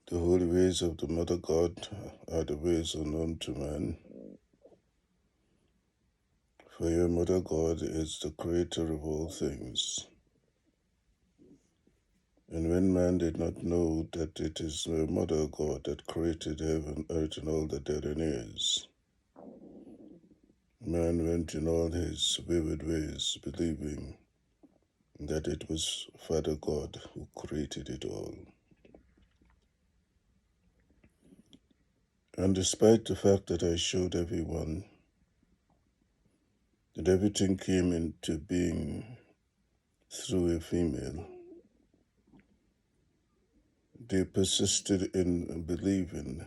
The holy ways of the Mother God are the ways unknown to man. For your Mother God is the creator of all things. And when man did not know that it is the Mother God that created heaven, earth, and all that therein is, man went in all his wayward ways, believing that it was Father God who created it all. And despite the fact that I showed everyone that everything came into being through a female, they persisted in believing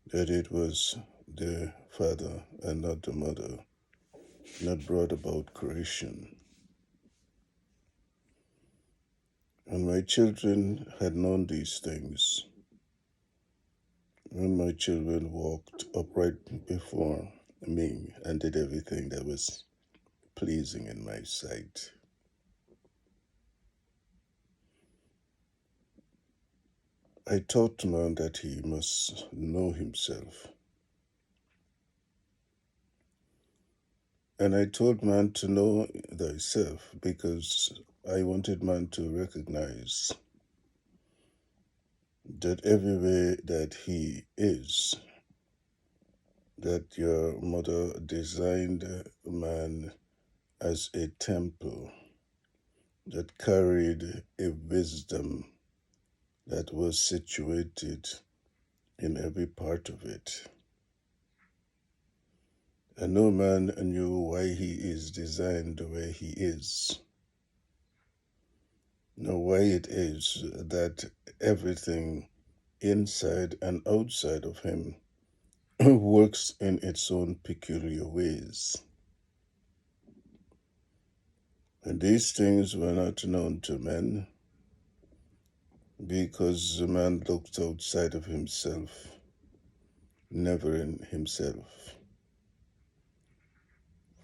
that it was the father and not the mother that brought about creation. And my children had known these things. When my children walked upright before me and did everything that was pleasing in my sight. I taught man that he must know himself. And I told man to know thyself because I wanted man to recognize that everywhere that he is, that your mother designed man as a temple that carried a wisdom that was situated in every part of it. And no man knew why he is designed the way he is, nor why it is that everything inside and outside of him works in its own peculiar ways. And these things were not known to men because the man looked outside of himself, never in himself.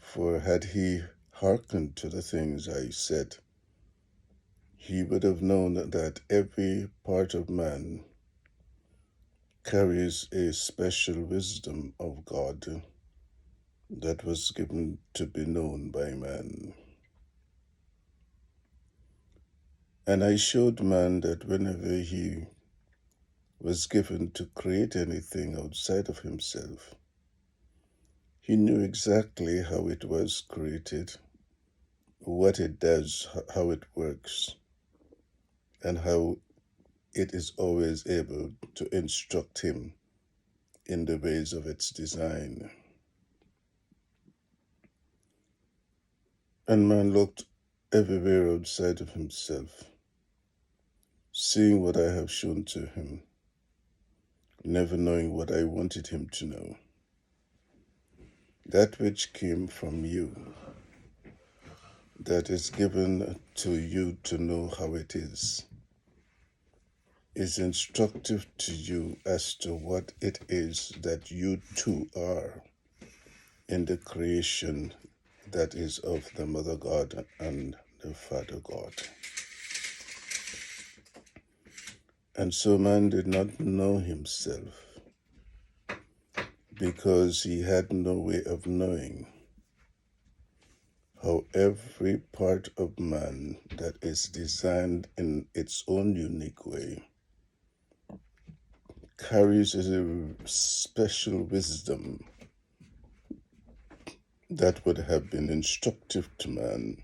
For had he hearkened to the things I said, he would have known that every part of man carries a special wisdom of God that was given to be known by man. And I showed man that whenever he was given to create anything outside of himself, he knew exactly how it was created, what it does, how it works, and how it is always able to instruct him in the ways of its design. And man looked everywhere outside of himself, seeing what I have shown to him, never knowing what I wanted him to know. That which came from you, that is given to you to know how it is instructive to you as to what it is that you too are in the creation that is of the Mother God and the Father God. And so man did not know himself because he had no way of knowing how every part of man that is designed in its own unique way carries a special wisdom that would have been instructive to man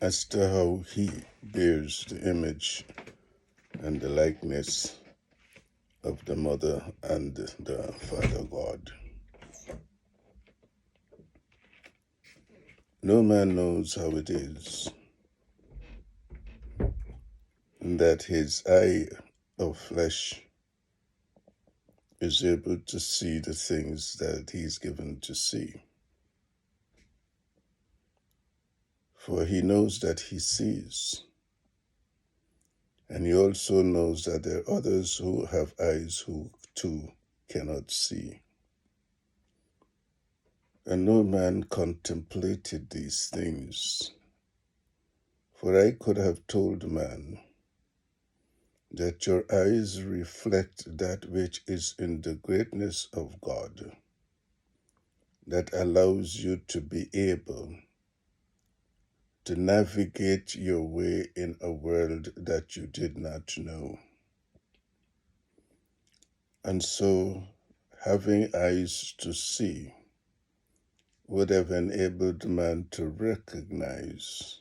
as to how he bears the image and the likeness of the Mother and the Father God. No man knows how it is that his eye of flesh is able to see the things that he's given to see. For he knows that he sees. And he also knows that there are others who have eyes who too cannot see. And no man contemplated these things. For I could have told man that your eyes reflect that which is in the greatness of God, that allows you to be able to navigate your way in a world that you did not know. And so, having eyes to see would have enabled man to recognize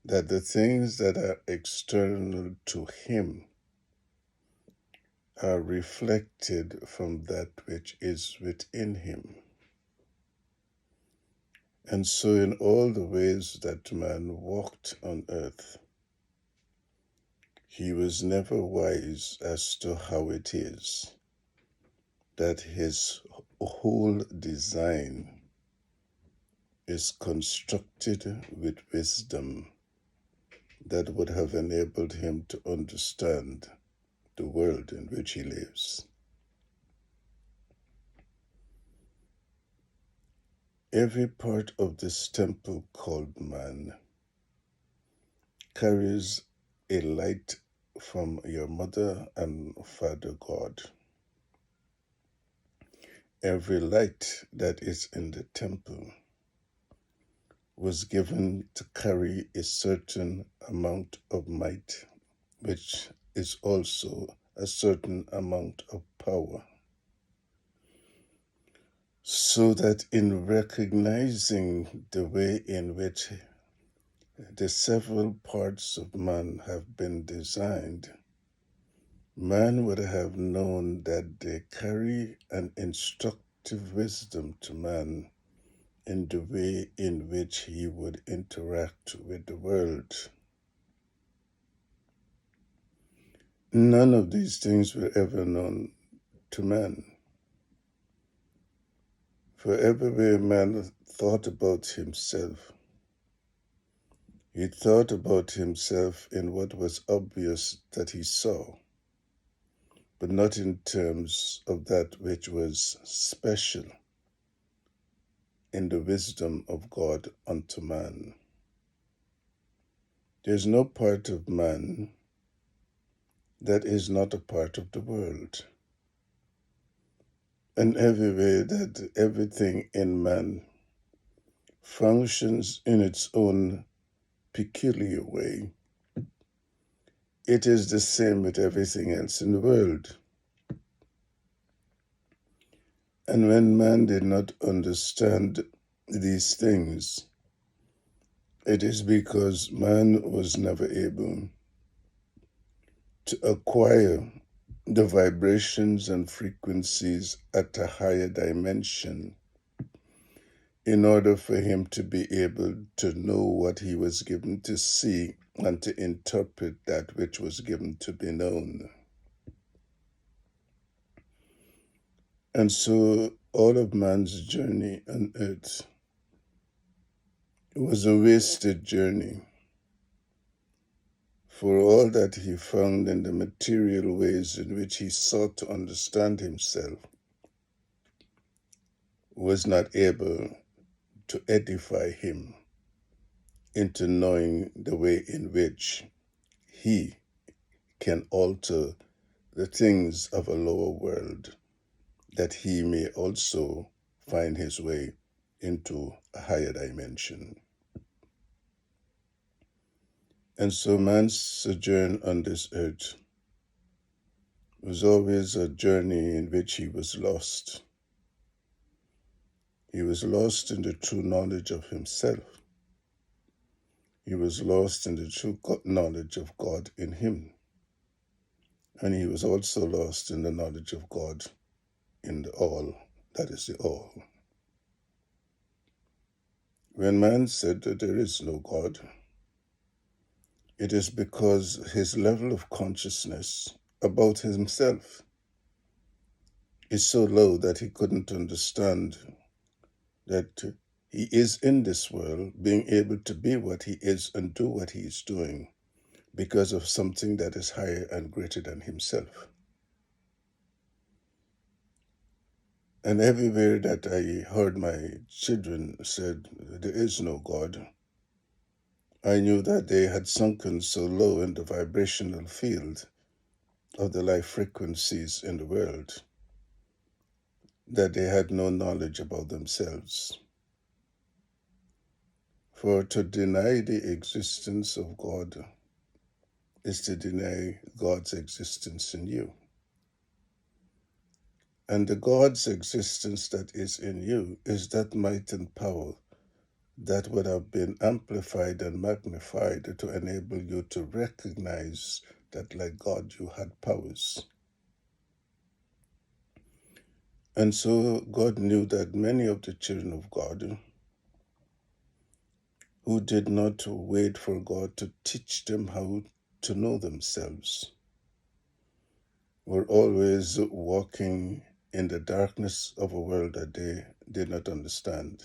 that the things that are external to him are reflected from that which is within him. And so, in all the ways that man walked on earth, he was never wise as to how it is that his whole design is constructed with wisdom that would have enabled him to understand the world in which he lives. Every part of this temple called man carries a light from your mother and father God. Every light that is in the temple was given to carry a certain amount of might, which is also a certain amount of power. So that in recognizing the way in which the several parts of man have been designed, man would have known that they carry an instructive wisdom to man in the way in which he would interact with the world. None of these things were ever known to man. For everywhere man thought about himself, he thought about himself in what was obvious that he saw, but not in terms of that which was special in the wisdom of God unto man. There's no part of man that is not a part of the world. And everywhere that everything in man functions in its own peculiar way, it is the same with everything else in the world. And when man did not understand these things, it is because man was never able to acquire the vibrations and frequencies at a higher dimension in order for him to be able to know what he was given to see and to interpret that which was given to be known. And so all of man's journey on earth was a wasted journey, for all that he found in the material ways in which he sought to understand himself was not able to edify him into knowing the way in which he can alter the things of a lower world, that he may also find his way into a higher dimension. And so man's sojourn on this earth was always a journey in which he was lost. He was lost in the true knowledge of himself. He was lost in the true knowledge of God in him. And he was also lost in the knowledge of God in the all, that is the all. When man said that there is no God, it is because his level of consciousness about himself is so low that he couldn't understand that he is in this world, being able to be what he is and do what he is doing because of something that is higher and greater than himself. And everywhere that I heard my children said, there is no God, I knew that they had sunken so low in the vibrational field of the life frequencies in the world that they had no knowledge about themselves. For to deny the existence of God is to deny God's existence in you. And the God's existence that is in you is that might and power that would have been amplified and magnified to enable you to recognize that, like God, you had powers. And so God knew that many of the children of God who did not wait for God to teach them how to know themselves were always walking in the darkness of a world that they did not understand.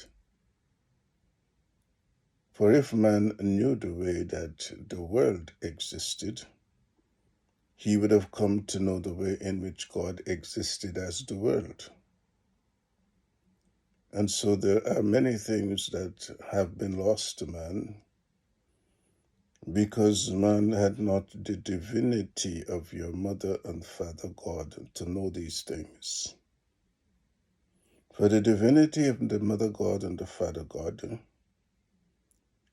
For if man knew the way that the world existed, he would have come to know the way in which God existed as the world. And so there are many things that have been lost to man because man had not the divinity of your mother and father God to know these things. For the divinity of the mother God and the father God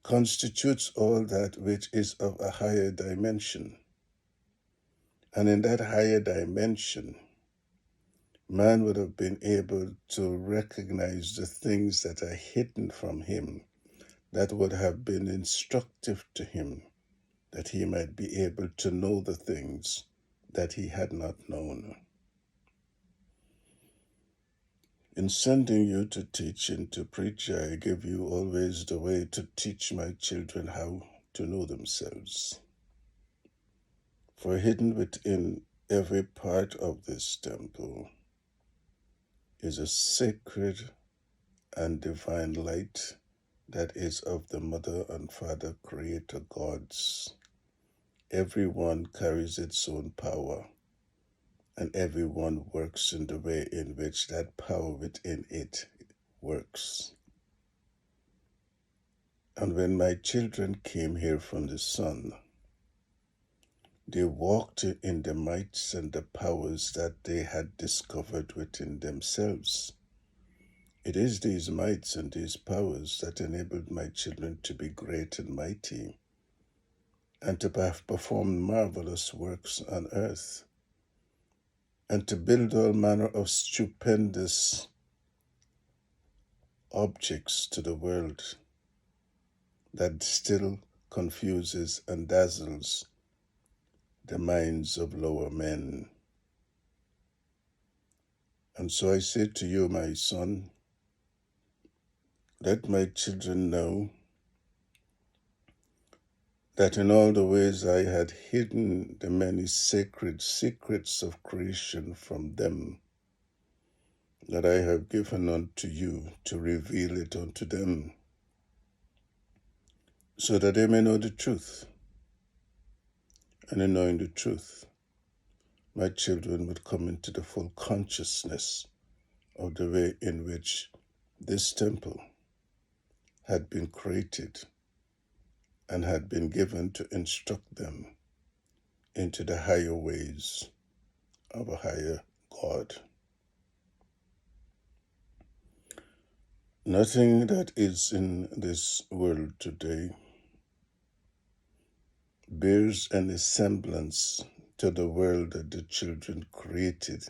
constitutes all that which is of a higher dimension. And in that higher dimension, man would have been able to recognize the things that are hidden from him that would have been instructive to him, that he might be able to know the things that he had not known. In sending you to teach and to preach, I give you always the way to teach my children how to know themselves. For hidden within every part of this temple is a sacred and divine light that is of the Mother and Father Creator Gods. Everyone carries its own power, and everyone works in the way in which that power within it works. And when my children came here from the sun, they walked in the mights and the powers that they had discovered within themselves. It is these mights and these powers that enabled my children to be great and mighty, and to have performed marvelous works on earth, and to build all manner of stupendous objects to the world that still confuses and dazzles the minds of lower men. And so I say to you, my son, let my children know that in all the ways I had hidden the many sacred secrets of creation from them, that I have given unto you to reveal it unto them, so that they may know the truth. And in knowing the truth, my children would come into the full consciousness of the way in which this temple had been created and had been given to instruct them into the higher ways of a higher God. Nothing that is in this world today bears any semblance to the world that the children created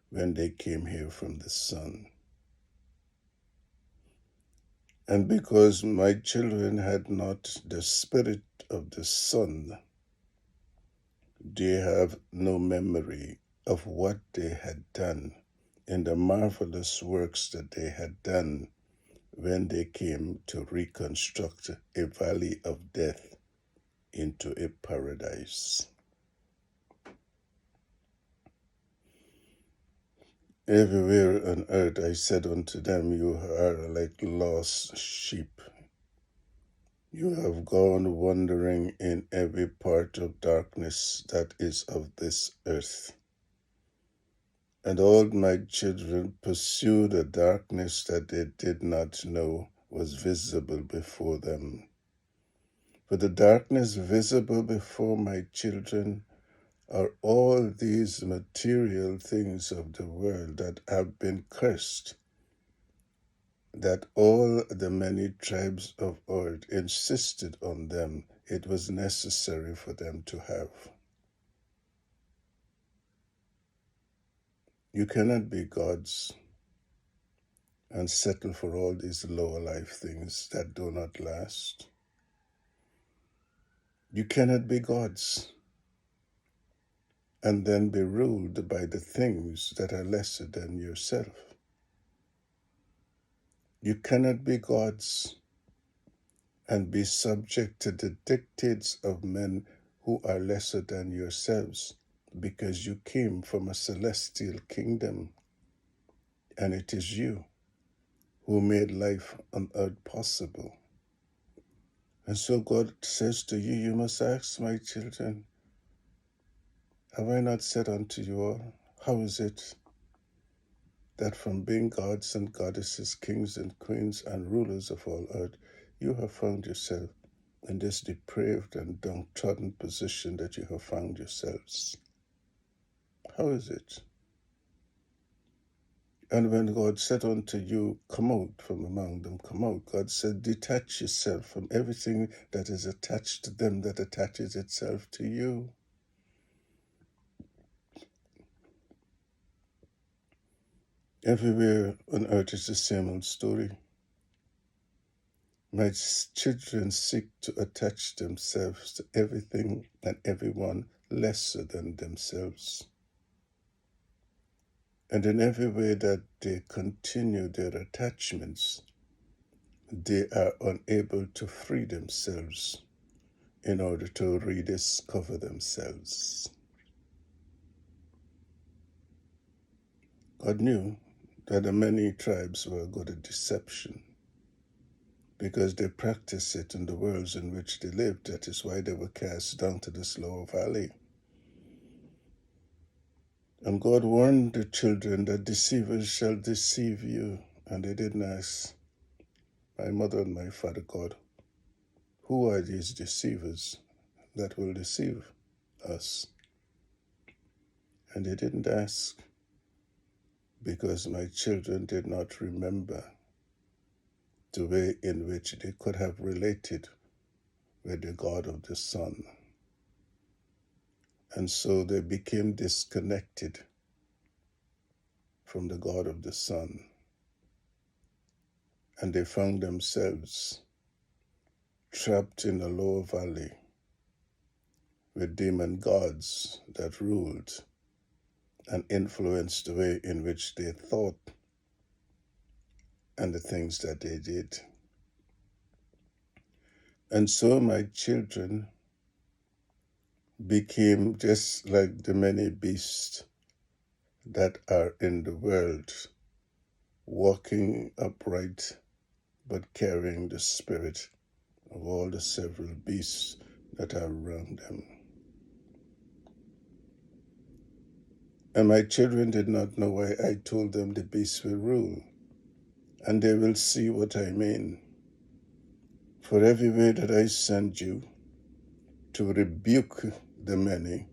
when they came here from the sun. And because my children had not the spirit of the sun, they have no memory of what they had done in the marvelous works that they had done when they came to reconstruct a valley of death into a paradise. Everywhere on earth I said unto them, you are like lost sheep. You have gone wandering in every part of darkness that is of this earth. And all my children pursued a darkness that they did not know was visible before them. For the darkness visible before my children are all these material things of the world that have been cursed, that all the many tribes of earth insisted on them. It was necessary for them to have. You cannot be gods and settle for all these lower life things that do not last. You cannot be gods and then be ruled by the things that are lesser than yourself. You cannot be gods and be subject to the dictates of men who are lesser than yourselves, because you came from a celestial kingdom, and it is you who made life on earth possible. And so God says to you, you must ask, my children, have I not said unto you all, how is it that from being gods and goddesses, kings and queens and rulers of all earth, you have found yourself in this depraved and downtrodden position that you have found yourselves? How is it? And when God said unto you, come out from among them, come out, God said, detach yourself from everything that is attached to them that attaches itself to you. Everywhere on earth is the same old story. My children seek to attach themselves to everything and everyone lesser than themselves. And in every way that they continue their attachments, they are unable to free themselves in order to rediscover themselves. God knew that the many tribes were good at deception because they practiced it in the worlds in which they lived. That is why they were cast down to this lower valley. And God warned the children that deceivers shall deceive you. And they didn't ask my mother and my father, God, who are these deceivers that will deceive us? And they didn't ask because my children did not remember the way in which they could have related with the God of the sun. And so they became disconnected from the God of the sun. And they found themselves trapped in a lower valley with demon gods that ruled and influenced the way in which they thought and the things that they did. And so my children became just like the many beasts that are in the world, walking upright but carrying the spirit of all the several beasts that are around them. And my children did not know why I told them the beasts will rule, and they will see what I mean. For every way that I send you to rebuke the many,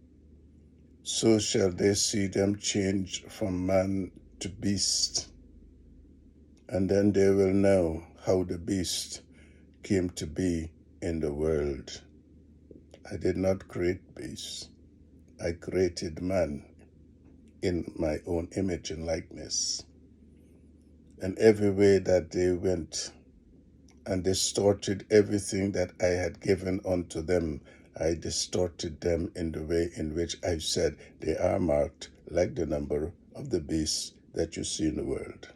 so shall they see them change from man to beast. And then they will know how the beast came to be in the world. I did not create beasts. I created man in my own image and likeness. And every way that they went and distorted everything that I had given unto them, I distorted them in the way in which I said they are marked like the number of the beasts that you see in the world.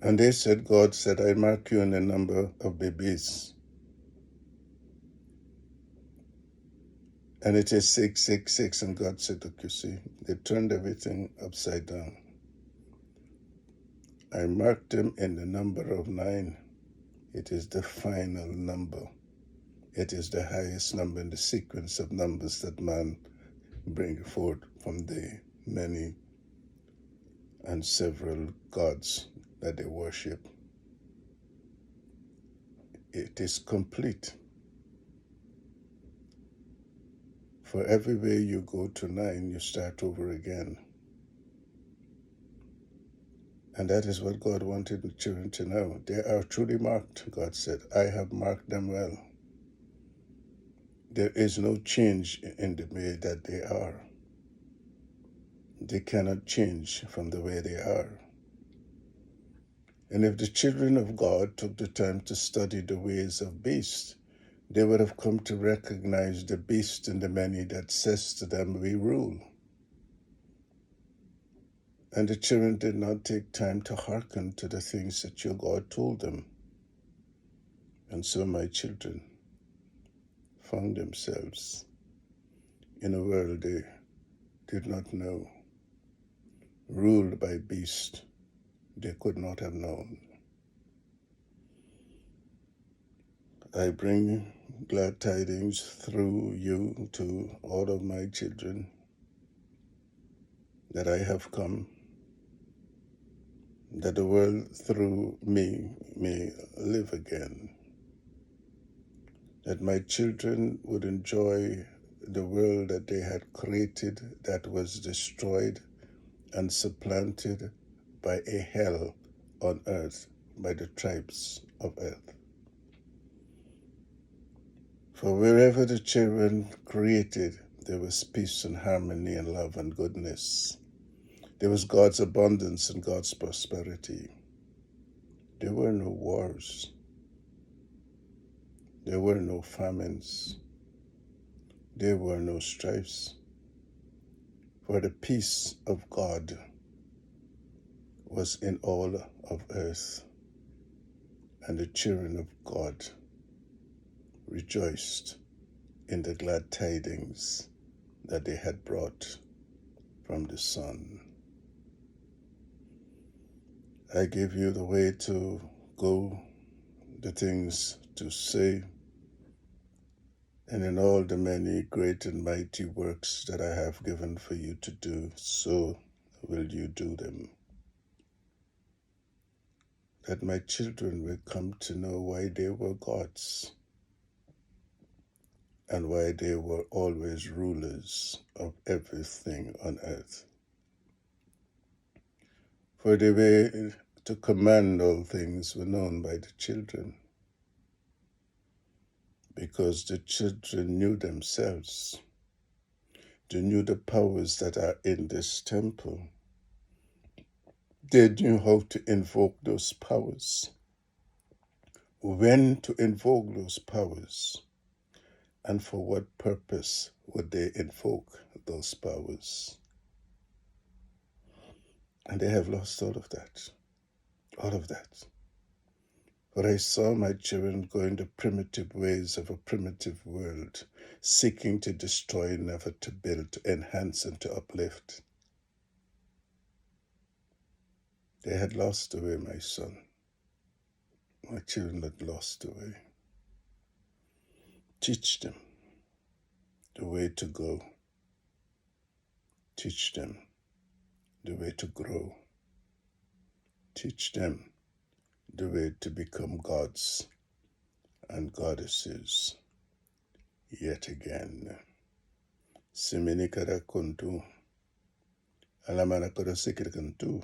And they said, God said, I mark you in the number of the beasts. And it is 666. And God said, look, you see, they turned everything upside down. I marked them in the number of 9. It is the final number. It is the highest number in the sequence of numbers that man bring forth from the many and several gods that they worship. it is complete. For everywhere you go to 9, you start over again. And that is what God wanted the children to know. They are truly marked, God said. I have marked them well. There is no change in the way that they are. They cannot change from the way they are. And if the children of God took the time to study the ways of beasts, they would have come to recognize the beast in the many that says to them, we rule. And the children did not take time to hearken to the things that your God told them. And so my children found themselves in a world they did not know, ruled by beasts they could not have known. I bring glad tidings through you to all of my children that I have come, that the world through me may live again, that my children would enjoy the world that they had created that was destroyed and supplanted by a hell on earth, by the tribes of earth. For wherever the children created, there was peace and harmony and love and goodness. There was God's abundance and God's prosperity. There were no wars. There were no famines. There were no strifes. For the peace of God was in all of earth, and the children of God rejoiced in the glad tidings that they had brought from the Son. I give you the way to go, the things to say, and in all the many great and mighty works that I have given for you to do, so will you do them. That my children will come to know why they were gods and why they were always rulers of everything on earth. For the way to command all things were known by the children, because the children knew themselves. They knew the powers that are in this temple. They knew how to invoke those powers, when to invoke those powers, and for what purpose would they invoke those powers. And they have lost all of that. All of that. For I saw my children going the primitive ways of a primitive world, seeking to destroy, never to build, to enhance, and to uplift. They had lost the way, my son. My children had lost the way. Teach them the way to go. Teach them the way to grow. Teach them the way to become gods and goddesses yet again. Siminikara kuntu, alamanakara sikirikantu,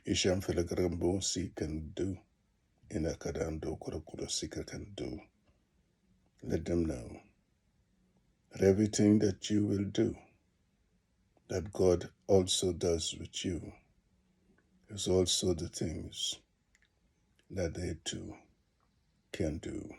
isham filagarambo sikandu, inakadando kurakura sikirikandu. Let them know that everything that you will do, that God also does with you, is also the things that they too can do.